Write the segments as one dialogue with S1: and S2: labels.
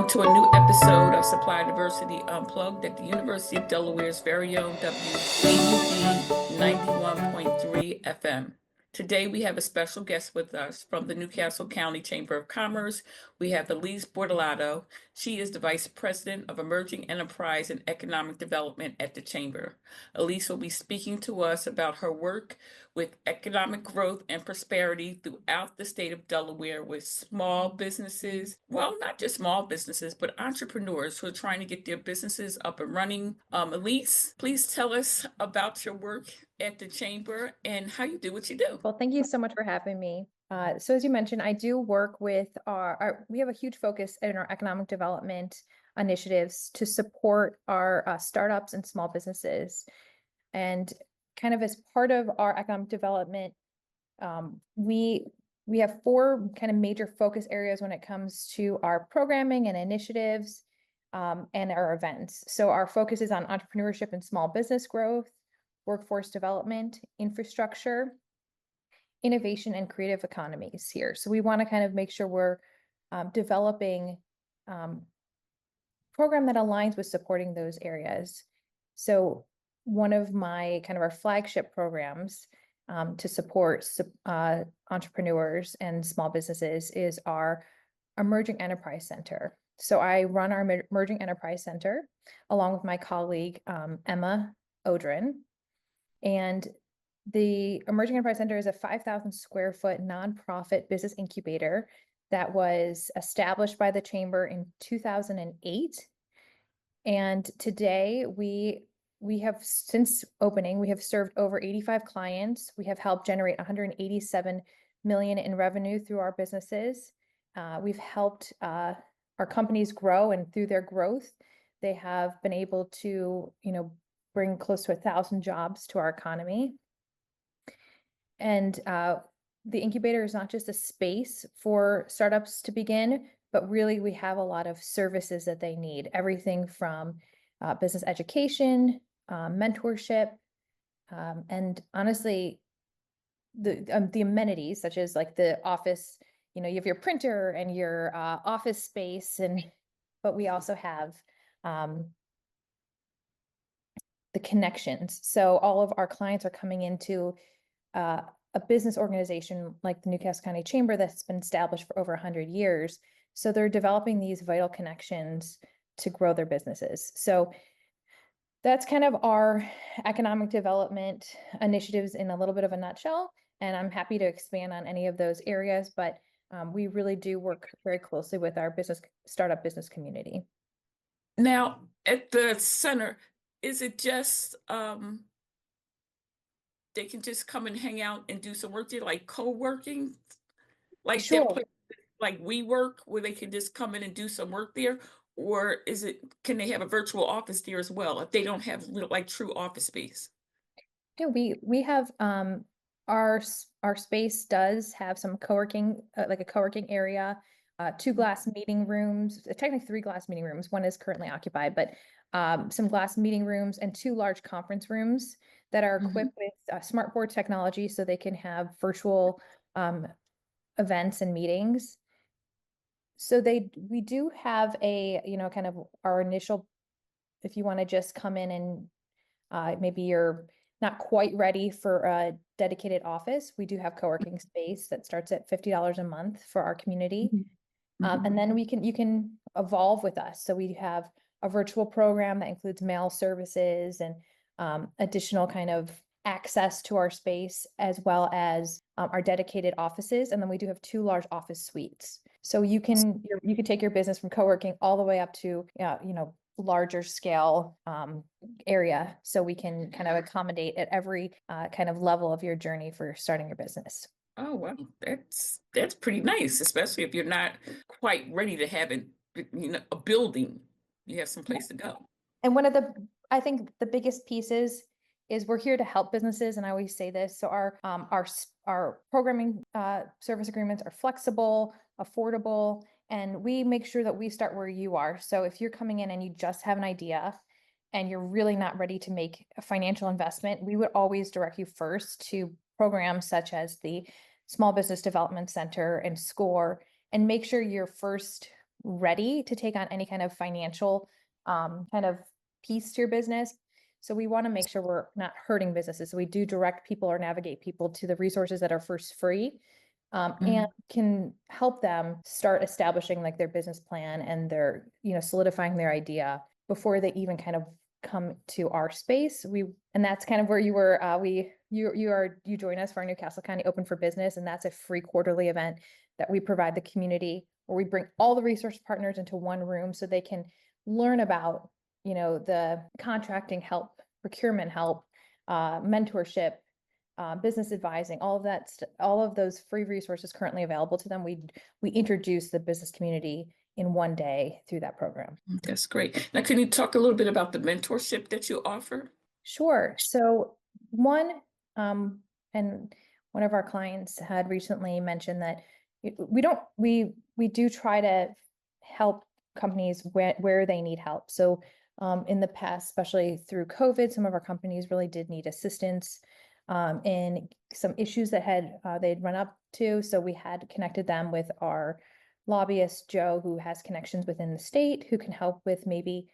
S1: Welcome to a new episode of Supply Diversity Unplugged at the University of Delaware's very own WVUD 91.3 FM. Today we have a special guest with us from the Newcastle County Chamber of Commerce. We have Alysse Bortolotto. She is the Vice President of Emerging Enterprise and Economic Development at the Chamber. Alysse will be speaking to us about her work with economic growth and prosperity throughout the state of Delaware with small businesses, well, not just small businesses, but entrepreneurs who are trying to get their businesses up and running. Alysse, please tell us about your work at the Chamber and how you do what you do.
S2: Well, thank you so much for having me. So as you mentioned, I do work with we have a huge focus in our economic development initiatives to support our startups and small businesses. And kind of as part of our economic development, we have four kind of major focus areas when it comes to our programming and initiatives and our events. So our focus is on entrepreneurship and small business growth, workforce development, infrastructure, innovation, and creative economies here. So we want to kind of make sure we're developing program that aligns with supporting those areas. So one of my kind of our flagship programs to support entrepreneurs and small businesses is our Emerging Enterprise Center. So I run our Emerging Enterprise Center along with my colleague, Emma Odrin. And the Emerging Enterprise Center is a 5,000 square foot nonprofit business incubator that was established by the Chamber in 2008. And today we have, since opening, we have served over 85 clients. We have helped generate 187 million in revenue through our businesses. We've helped our companies grow, and through their growth, they have been able to, bring close to 1,000 jobs to our economy. And the incubator is not just a space for startups to begin, but really we have a lot of services that they need. Everything from business education, mentorship, and honestly, the amenities such as like the office. You have your printer and your office space, but we also have the connections. So all of our clients are coming into a business organization like the Newcastle County Chamber that's been established for over 100 years. So they're developing these vital connections to grow their businesses. So that's kind of our economic development initiatives in a little bit of a nutshell. And I'm happy to expand on any of those areas, but we really do work very closely with our startup business community.
S1: Now, at the center, is it just they can just come and hang out and do some work there, like co-working, like
S2: Sure.
S1: that place, like WeWork, where they can just come in and do some work there? Or can they have a virtual office there as well if they don't have like true office space?
S2: Yeah, we have our space does have some co-working, like a co-working area, 2 glass meeting rooms, technically 3 glass meeting rooms. One is currently occupied, but some glass meeting rooms and 2 large conference rooms that are equipped with smart board technology, so they can have virtual events and meetings. So we do have a, kind of our initial, if you want to just come in and maybe you're not quite ready for a dedicated office, we do have co-working space that starts at $50 a month for our community. And then you can evolve with us. So we have a virtual program that includes mail services and additional kind of access to our space, as well as our dedicated offices. And then we do have 2 large office suites. So you can take your business from co-working all the way up to, larger scale area. So we can kind of accommodate at every kind of level of your journey for starting your business.
S1: Oh, wow. That's pretty nice, especially if you're not quite ready to have a building. You have some place to go.
S2: And I think the biggest pieces is we're here to help businesses. And I always say this. So our programming service agreements are flexible, affordable, and we make sure that we start where you are. So if you're coming in and you just have an idea and you're really not ready to make a financial investment, we would always direct you first to programs such as the Small Business Development Center and SCORE, and make sure your first ready to take on any kind of financial kind of piece to your business. So we want to make sure we're not hurting businesses. So we do direct people or navigate people to the resources that are first free, and can help them start establishing like their business plan and their, solidifying their idea before they even kind of come to our space. And that's kind of where you were, you join us for our Newcastle County Open for Business, and that's a free quarterly event that we provide the community, where we bring all the resource partners into one room so they can learn about, the contracting help, procurement help, mentorship, business advising, all of that, all of those free resources currently available to them. We introduce the business community in one day through that program.
S1: That's great. Now, can you talk a little bit about the mentorship that you offer?
S2: Sure. So and one of our clients had recently mentioned that we do try to help companies where they need help. So in the past, especially through COVID, some of our companies really did need assistance in some issues that they'd run up to. So we had connected them with our lobbyist, Joe, who has connections within the state, who can help with maybe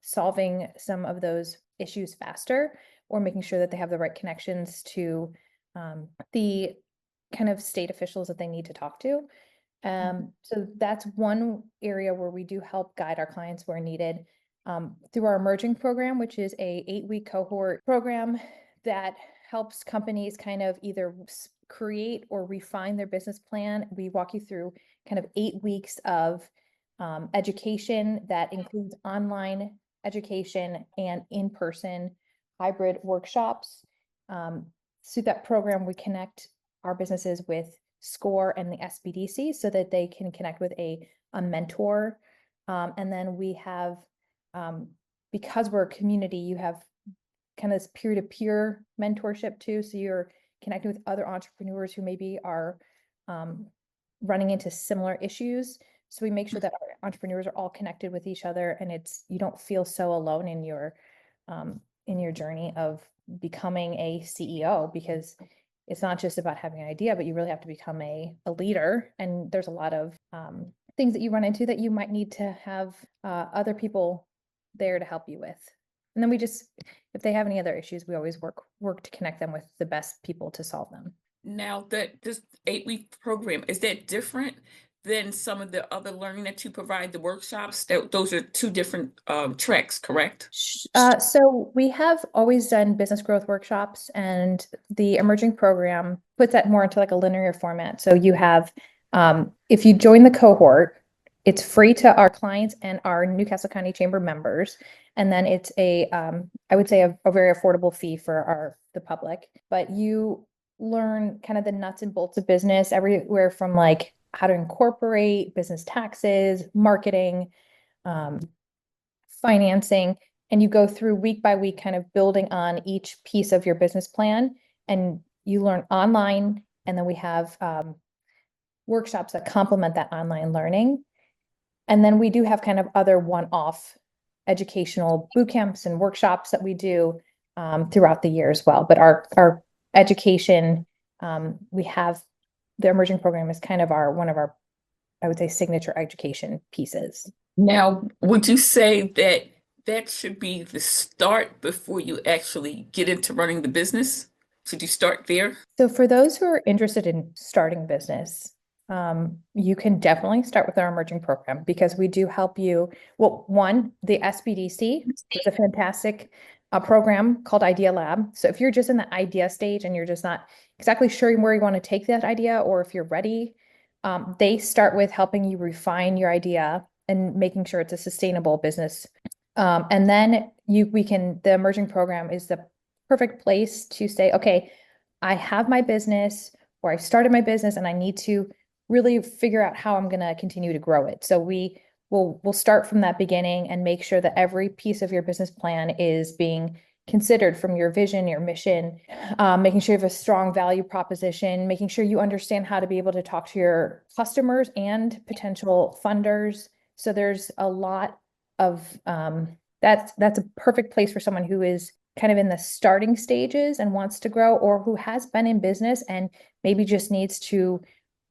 S2: solving some of those issues faster, or making sure that they have the right connections to the kind of state officials that they need to talk to. So that's one area where we do help guide our clients where needed, through our emerging program, which is a 8-week cohort program that helps companies kind of either create or refine their business plan. We walk you through kind of 8 weeks of education that includes online education and in-person hybrid workshops. Through that program, we connect our businesses with SCORE and the SBDC so that they can connect with a mentor. And then we have, because we're a community, you have kind of this peer-to-peer mentorship too. So you're connecting with other entrepreneurs who maybe are running into similar issues. So we make sure that our entrepreneurs are all connected with each other, and you don't feel so alone in your journey of becoming a CEO, because it's not just about having an idea, but you really have to become a leader. And there's a lot of things that you run into that you might need to have other people there to help you with. And then if they have any other issues, we always work to connect them with the best people to solve them.
S1: Now, this 8-week program, is that different than some of the other learning that you provide, the workshops? Those are two different tracks, correct?
S2: So we have always done business growth workshops, and the emerging program puts that more into like a linear format. So you have, if you join the cohort, it's free to our clients and our Newcastle County Chamber members. And then it's I would say a very affordable fee for the public, but you learn kind of the nuts and bolts of business, everywhere from like how to incorporate, business taxes, marketing, financing, and you go through week by week, kind of building on each piece of your business plan, and you learn online. And then we have workshops that complement that online learning. And then we do have kind of other one-off educational boot camps and workshops that we do throughout the year as well. But our education, we have the emerging program is kind of one of our, I would say, signature education pieces.
S1: Now, would you say that should be the start before you actually get into running the business? Should you start there?
S2: So for those who are interested in starting business, you can definitely start with our emerging program, because we do help you. Well, one, the SBDC is a fantastic program called Idea Lab. So if you're just in the idea stage and you're just not exactly sure where you want to take that idea, or if you're ready, they start with helping you refine your idea and making sure it's a sustainable business. And then the emerging program is the perfect place to say, okay, I have my business, or I've started my business, and I need to really figure out how I'm going to continue to grow it. So we'll start from that beginning and make sure that every piece of your business plan is being considered, from your vision, your mission, making sure you have a strong value proposition, making sure you understand how to be able to talk to your customers and potential funders. So there's a lot of, that's a perfect place for someone who is kind of in the starting stages and wants to grow, or who has been in business and maybe just needs to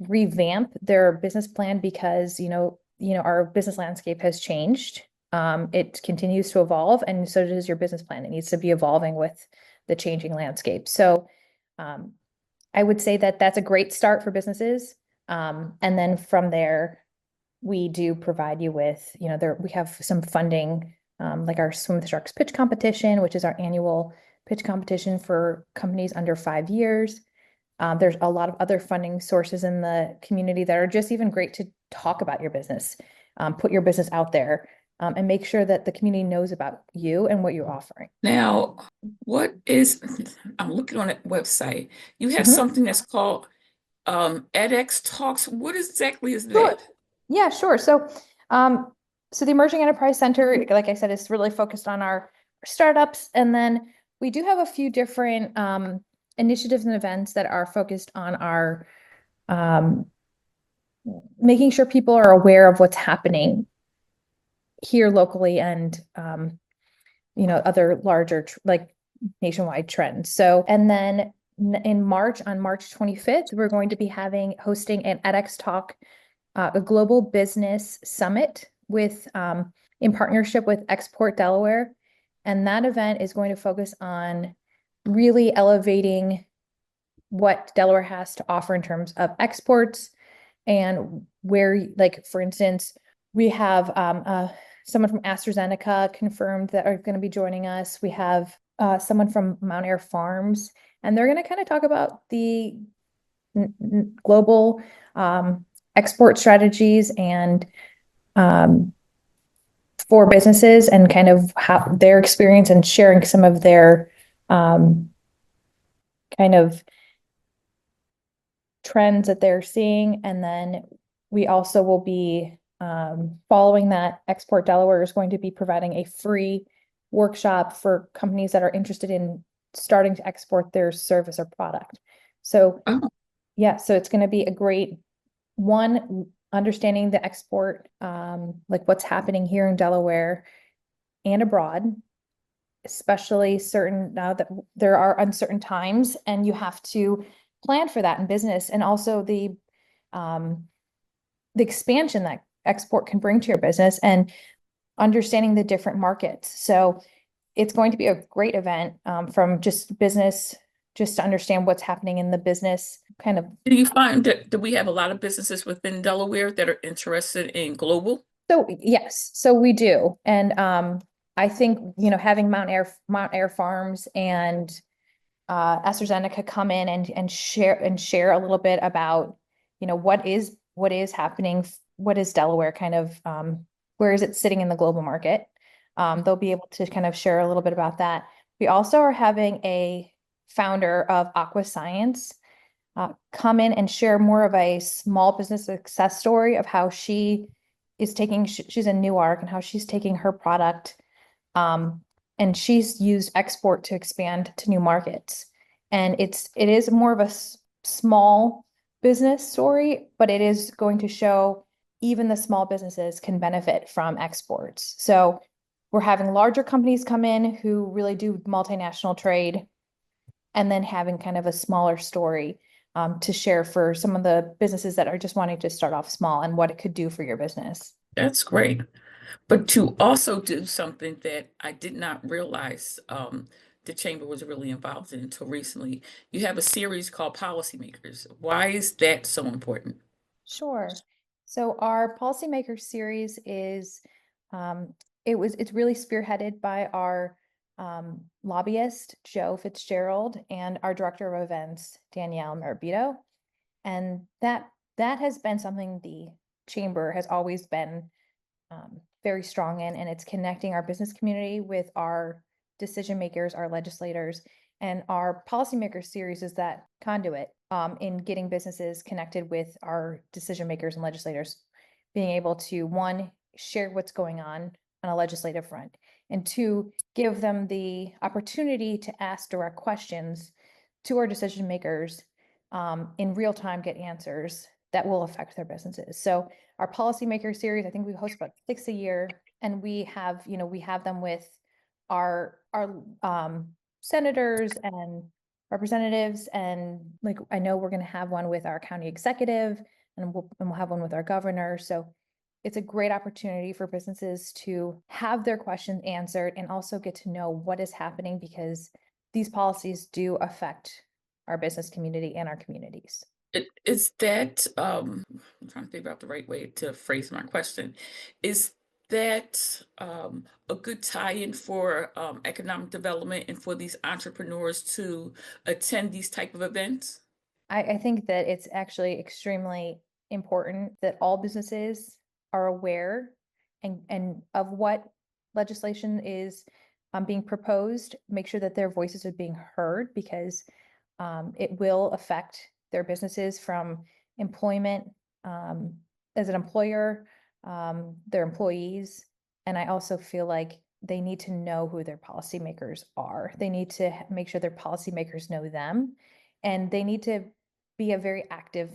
S2: revamp their business plan because, our business landscape has changed. It continues to evolve, and so does your business plan. It needs to be evolving with the changing landscape. So I would say that that's a great start for businesses. And then from there, we do provide you with, we have some funding, like our Swim with the Sharks pitch competition, which is our annual pitch competition for companies under 5 years. There's a lot of other funding sources in the community that are just even great to talk about your business, put your business out there, and make sure that the community knows about you and what you're offering.
S1: Now, I'm looking on that website. You have
S2: Mhm.
S1: something that's called edX Talks. What exactly is
S2: Sure.
S1: that?
S2: Yeah, sure. So the Emerging Enterprise Center, like I said, is really focused on our startups. And then we do have a few different initiatives and events that are focused on our making sure people are aware of what's happening here locally and other larger like nationwide trends. So, and then in March, on March 25th, we're going to be hosting an edX Talk, a global business summit with in partnership with Export Delaware. And that event is going to focus on really elevating what Delaware has to offer in terms of exports, and where, like, for instance, we have someone from AstraZeneca confirmed that are going to be joining us. We have someone from Mount Air Farms, and they're going to kind of talk about the global export strategies and for businesses, and kind of how their experience and sharing some of their kind of trends that they're seeing. And then we also will be following that. Export Delaware is going to be providing a free workshop for companies that are interested in starting to export their service or product. So
S1: Oh,
S2: yeah, so it's going to be a great one, understanding the export, like what's happening here in Delaware and abroad, especially certain now that there are uncertain times, and you have to plan for that in business, and also the expansion that export can bring to your business, and understanding the different markets. So it's going to be a great event from just business, just to understand what's happening in the business kind of.
S1: do you find that we have a lot of businesses within Delaware that are interested in global?
S2: So yes, so we do. And I think, having Mount Air Farms and AstraZeneca come in and share a little bit about, what is happening, what is Delaware kind of, where is it sitting in the global market? They'll be able to kind of share a little bit about that. We also are having a founder of Aqua Science come in and share more of a small business success story of how she is she's in Newark, and how she's taking her product, and she's used export to expand to new markets. And it is more of a small business story, but it is going to show even the small businesses can benefit from exports. So we're having larger companies come in who really do multinational trade, and then having kind of a smaller story to share for some of the businesses that are just wanting to start off small, and what it could do for your business.
S1: That's great. But to also do something that I did not realize the chamber was really involved in until recently, you have a series called Policymakers. Why is that so important?
S2: Sure. So our policymaker series is, it's really spearheaded by our lobbyist, Joe Fitzgerald, and our director of events, Danielle Marabito. And that has been something the chamber has always been very strong in, and it's connecting our business community with our decision makers, our legislators. And our policymaker series is that conduit in getting businesses connected with our decision makers and legislators, being able to, one, share what's going on a legislative front, and two, give them the opportunity to ask direct questions to our decision makers, in real time, get answers that will affect their businesses. So our policymaker series, I think we host about 6 a year, and we have them with our senators and representatives, and like, I know we're going to have one with our county executive, and we'll have one with our governor. So it's a great opportunity for businesses to have their questions answered and also get to know what is happening, because these policies do affect our business community and our communities.
S1: Is that, I'm trying to think about the right way to phrase my question. Is that a good tie-in for economic development and for these entrepreneurs to attend these type of events?
S2: I think that it's actually extremely important that all businesses are aware and of what legislation is being proposed, make sure that their voices are being heard, because it will affect their businesses from employment, um, as an employer, their employees. And I also feel like they need to know who their policymakers are. They need to make sure their policymakers know them, and they need to be a very active,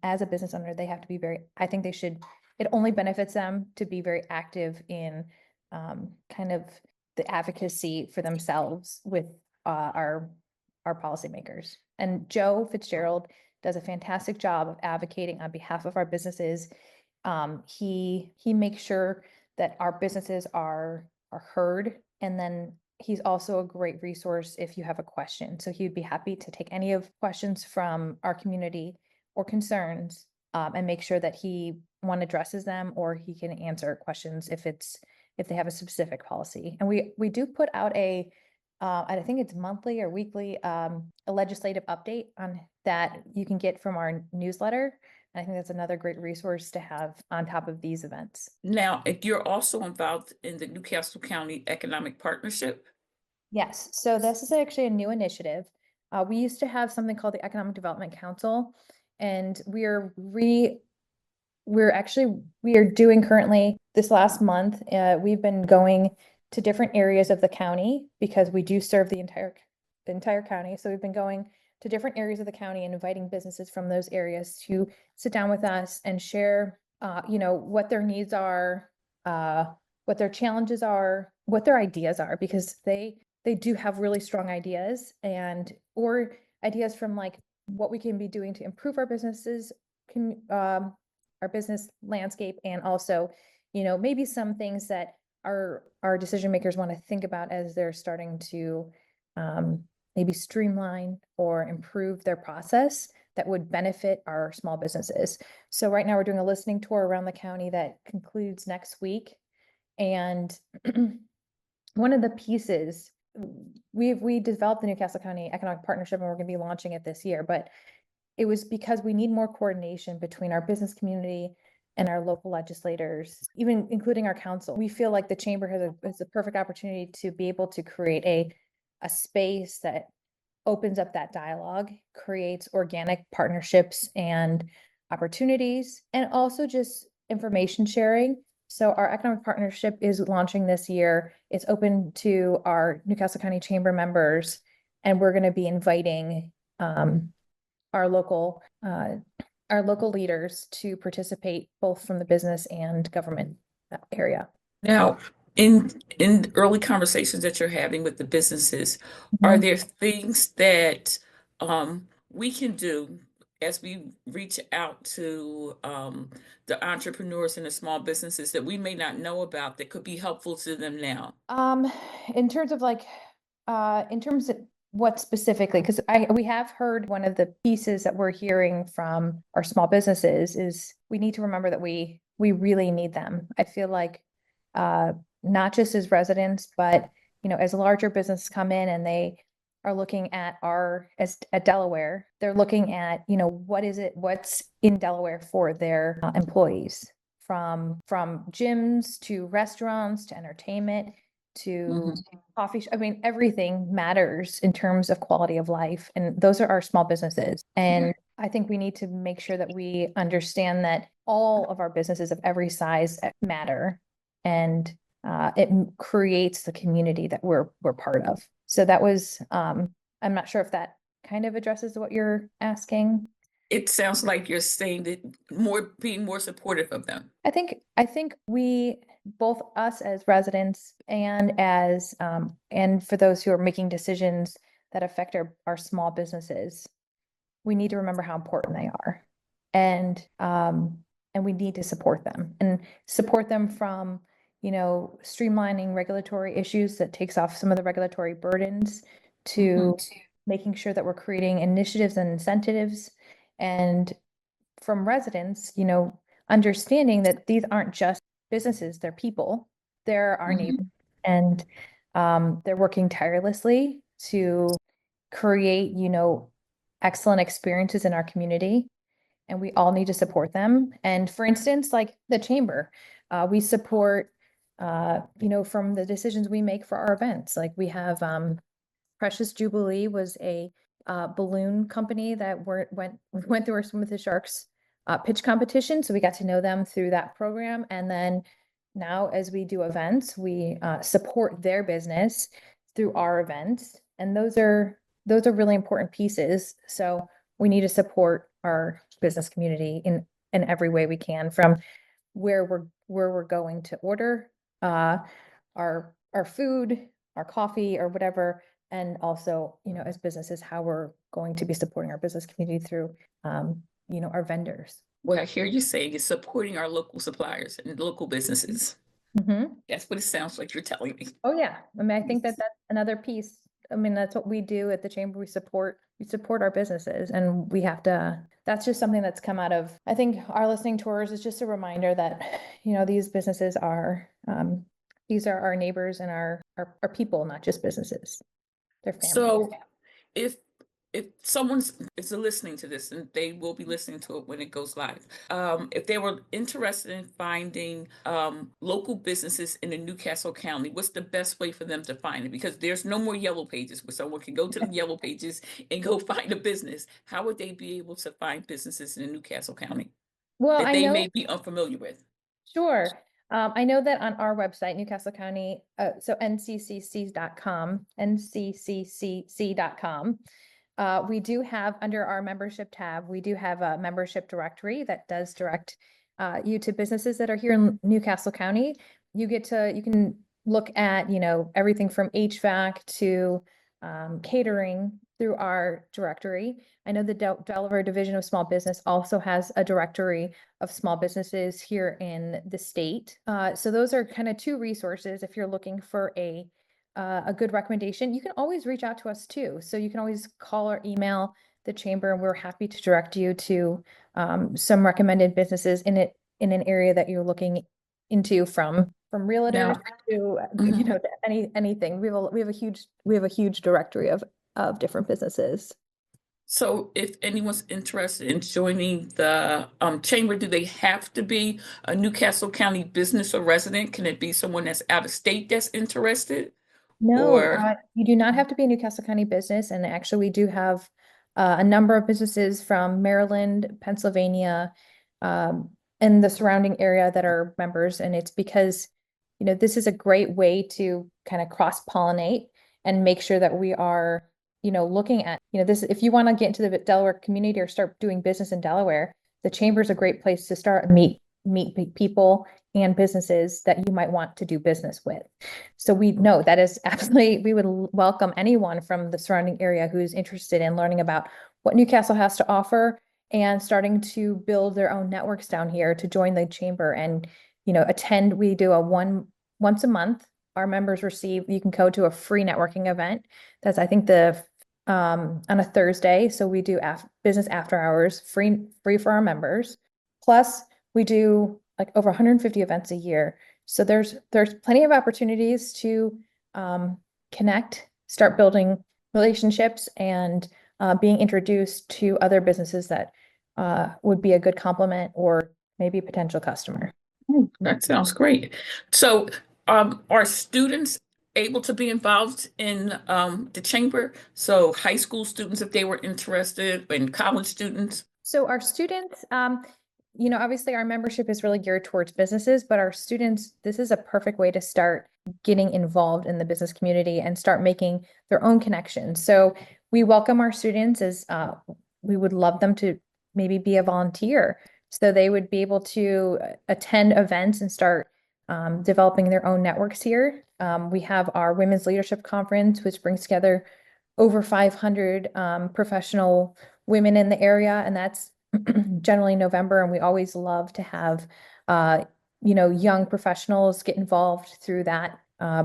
S2: as a business owner, they have to be very, I think they should, it only benefits them to be very active in kind of the advocacy for themselves with our policymakers. And Joe Fitzgerald does a fantastic job of advocating on behalf of our businesses. He makes sure that our businesses are heard, and then he's also a great resource if you have a question. So he would be happy to take any of questions from our community or concerns, and make sure that he addresses them, or he can answer questions if they have a specific policy. And we do put out I think it's monthly or weekly, a legislative update on that you can get from our newsletter. And I think that's another great resource to have on top of these events.
S1: Now, if you're also involved in the Newcastle County Economic Partnership.
S2: Yes, so this is actually a new initiative. We used to have something called the Economic Development Council, and we are doing currently this last month. We've been going to different areas of the county because we do serve the entire county. So we've been going to different areas of the county and inviting businesses from those areas to sit down with us and share, what their needs are, what their challenges are, what their ideas are, because they do have really strong ideas, or ideas from like what we can be doing to improve our businesses, our business landscape, and also, maybe some things that our decision makers want to think about as they're starting to maybe streamline or improve their process that would benefit our small businesses. So right now we're doing a listening tour around the county that concludes next week. And one of the pieces, we developed the Newcastle County Economic Partnership, and we're going to be launching it this year, but it was because we need more coordination between our business community and our local legislators, even including our council. We feel like the chamber has a perfect opportunity to be able to create a space that opens up that dialogue, creates organic partnerships and opportunities, and also just information sharing. So our economic partnership is launching this year. It's open to our Newcastle County Chamber members, and we're going to be inviting our local leaders to participate, both from the business and government area.
S1: Now, in early conversations that you're having with the businesses, are there things that we can do as we reach out to the entrepreneurs and the small businesses that we may not know about that could be helpful to them now?
S2: In terms of what specifically, because we have heard one of the pieces that we're hearing from our small businesses is we need to remember that we really need them. I feel like not just as residents, but as larger businesses come in and they are looking at at Delaware, they're looking at what's in Delaware for their employees, from gyms to restaurants to entertainment to coffee. I mean, everything matters in terms of quality of life, and those are our small businesses. And I think we need to make sure that we understand that all of our businesses of every size matter, and it creates the community that we're part of. So that was, I'm not sure if that kind of addresses what you're asking.
S1: It sounds like you're saying that being more supportive of them.
S2: I think we, both us as residents and as and for those who are making decisions that affect our small businesses, we need to remember how important they are. And and we need to support them from, streamlining regulatory issues that takes off some of the regulatory burdens to making sure that we're creating initiatives and incentives, and from residents, understanding that these aren't just businesses, they're people, they're our neighbors, and they're working tirelessly to create, excellent experiences in our community, and we all need to support them. And for instance, like the chamber, we support, from the decisions we make for our events. Like we have Precious Jubilee was a balloon company that went through our Swim with the Sharks pitch competition. So we got to know them through that program. And then now as we do events, we support their business through our events. And those are really important pieces. So we need to support our business community in every way we can, from where we're going to order our food, our coffee, or whatever, and also, as businesses, how we're going to be supporting our business community through, our vendors.
S1: What I hear you saying is supporting our local suppliers and local businesses. That's what it sounds like you're telling me.
S2: Oh, yeah. I mean, I think that that's another piece. I mean, that's what we do at the chamber. We support our businesses, and we have to, that's just something that's come out of, I think, our listening tours is just a reminder that, these businesses are, these are our neighbors and our people, not just businesses. They're family.
S1: So if someone is listening to this, and they will be listening to it when it goes live, if they were interested in finding local businesses in the Newcastle County, what's the best way for them to find it? Because there's no more yellow pages where someone can go to the yellow pages and go find a business. How would they be able to find businesses in the Newcastle County
S2: Well,
S1: that they may be unfamiliar with?
S2: Sure. I know that on our website, Newcastle County, so nccc.com, nccc.com. We do have, under our membership tab, we do have a membership directory that does direct you to businesses that are here in Newcastle County. You can look at, everything from HVAC to catering through our directory. I know the Delaware Division of Small Business also has a directory of small businesses here in the state. So those are kind of two resources if you're looking for a good recommendation. You can always reach out to us too. So you can always call or email the chamber, and we're happy to direct you to some recommended businesses in an area that you're looking into, from realtors to to anything. We have a huge directory of different businesses.
S1: So if anyone's interested in joining the chamber, do they have to be a Newcastle County business or resident? Can it be someone that's out of state that's interested?
S2: No, you do not have to be a Newcastle County business. And actually, we do have a number of businesses from Maryland, Pennsylvania, and the surrounding area that are members. And it's because, this is a great way to kind of cross-pollinate and make sure that we are, looking at, this, if you want to get into the Delaware community or start doing business in Delaware, the chamber is a great place to start and meet people and businesses that you might want to do business with. So we know that is absolutely, we would welcome anyone from the surrounding area who's interested in learning about what Newcastle has to offer and starting to build their own networks down here to join the chamber and, attend. We do once a month. Our members you can go to a free networking event. That's, I think, on a Thursday. So we do business after hours, free for our members. Plus we do like over 150 events a year. So there's plenty of opportunities to connect, start building relationships, and being introduced to other businesses that would be a good complement or maybe a potential customer.
S1: That sounds great. So are students able to be involved in the chamber? So high school students, if they were interested, and college students?
S2: So our students, obviously our membership is really geared towards businesses, but our students, this is a perfect way to start getting involved in the business community and start making their own connections. So we welcome our students, as we would love them to maybe be a volunteer. So they would be able to attend events and start developing their own networks here. We have our Women's Leadership Conference, which brings together over 500 professional women in the area. And that's generally November, and we always love to have, young professionals get involved through that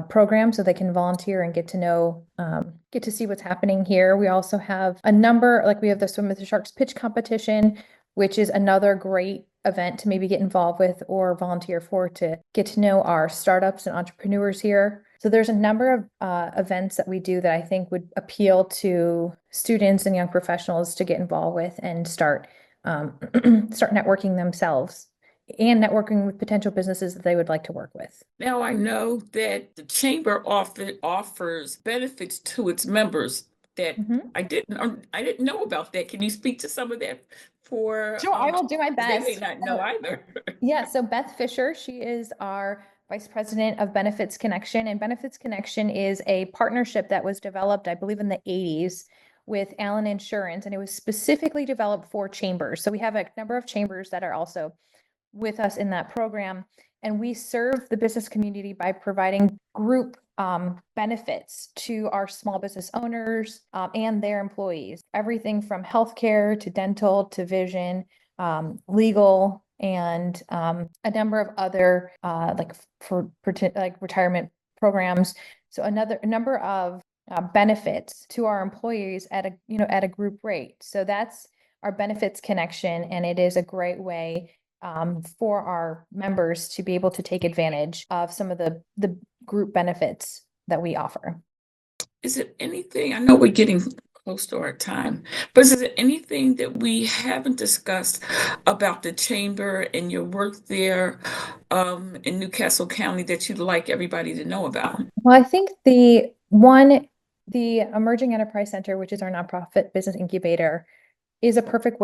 S2: program so they can volunteer and get to see what's happening here. We also have a number, like we have the Swim with the Sharks pitch competition, which is another great event to maybe get involved with or volunteer for, to get to know our startups and entrepreneurs here. So there's a number of events that we do that I think would appeal to students and young professionals to get involved with and start networking themselves and networking with potential businesses that they would like to work with.
S1: Now, I know that the chamber offers benefits to its members that I didn't know about that. Can you speak to some of that for?
S2: Sure, I will do my
S1: 'cause they may
S2: best.
S1: not know either.
S2: Yeah, so Beth Fisher, she is our Vice President of Benefits Connection, and Benefits Connection is a partnership that was developed, I believe, in the 80s with Allen Insurance, and it was specifically developed for chambers. So we have a number of chambers that are also with us in that program, and we serve the business community by providing group benefits to our small business owners and their employees. Everything from healthcare to dental to vision, legal, and a number of other like retirement programs. So a number of benefits to our employees at a group rate. So that's our benefits connection, and it is a great way for our members to be able to take advantage of some of the group benefits that we offer.
S1: Is it anything, I know we're getting close to our time, but is there anything that we haven't discussed about the chamber and your work there in Newcastle County that you'd like everybody to know about?
S2: Well, I think the Emerging Enterprise Center, which is our nonprofit business incubator, is a perfect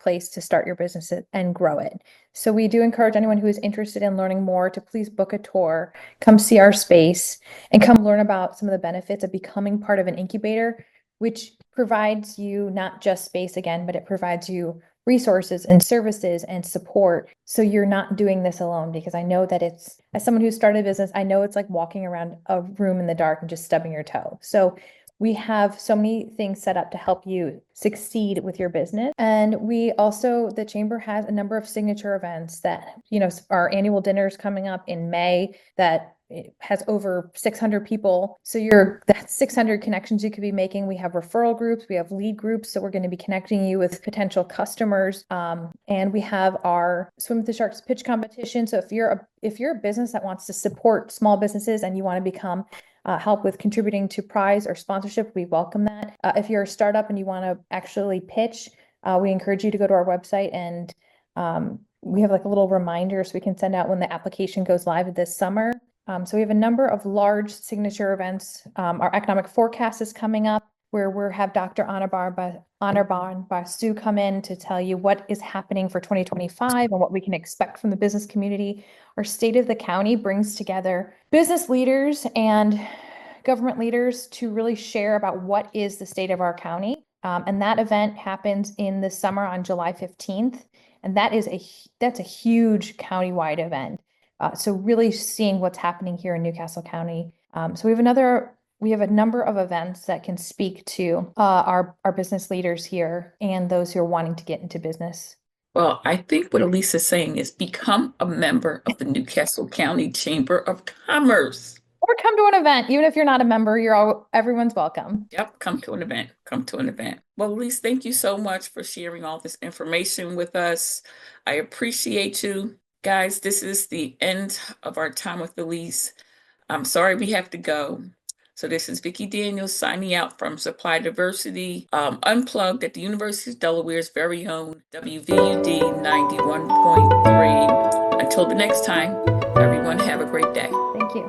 S2: place to start your business and grow it. So we do encourage anyone who is interested in learning more to please book a tour, come see our space, and come learn about some of the benefits of becoming part of an incubator, which provides you not just space again, but it provides you resources and services and support. So you're not doing this alone, because I know that as someone who started a business, I know it's like walking around a room in the dark and just stubbing your toe. So we have so many things set up to help you succeed with your business. And the chamber has a number of signature events that, our annual dinner is coming up in May that it has over 600 people. So that's 600 connections you could be making. We have referral groups, we have lead groups. So we're going to be connecting you with potential customers. And we have our Swim with the Sharks pitch competition. So if you're a business that wants to support small businesses and you want to become help with contributing to prize or sponsorship, we welcome that. If you're a startup and you want to actually pitch, we encourage you to go to our website, and we have like a little reminder so we can send out when the application goes live this summer. So we have a number of large signature events. Our economic forecast is coming up, where we'll have Dr. Anirban Basu come in to tell you what is happening for 2025 and what we can expect from the business community. Our State of the County brings together business leaders and government leaders to really share about what is the state of our county. And that event happens in the summer on July 15th. And that's a huge countywide event. So really seeing what's happening here in Newcastle County. So we have a number of events that can speak to our business leaders here and those who are wanting to get into business.
S1: Well, I think what Alysse is saying is become a member of the Newcastle County Chamber of Commerce.
S2: Or come to an event. Even if you're not a member, everyone's welcome.
S1: Yep, come to an event. Come to an event. Well, Alysse, thank you so much for sharing all this information with us. I appreciate you. Guys, this is the end of our time with Alysse. I'm sorry we have to go. So this is Vicki Daniels signing out from Supply Diversity Unplugged at the University of Delaware's very own WVUD 91.3. Until the next time, everyone have a great day.
S2: Thank you.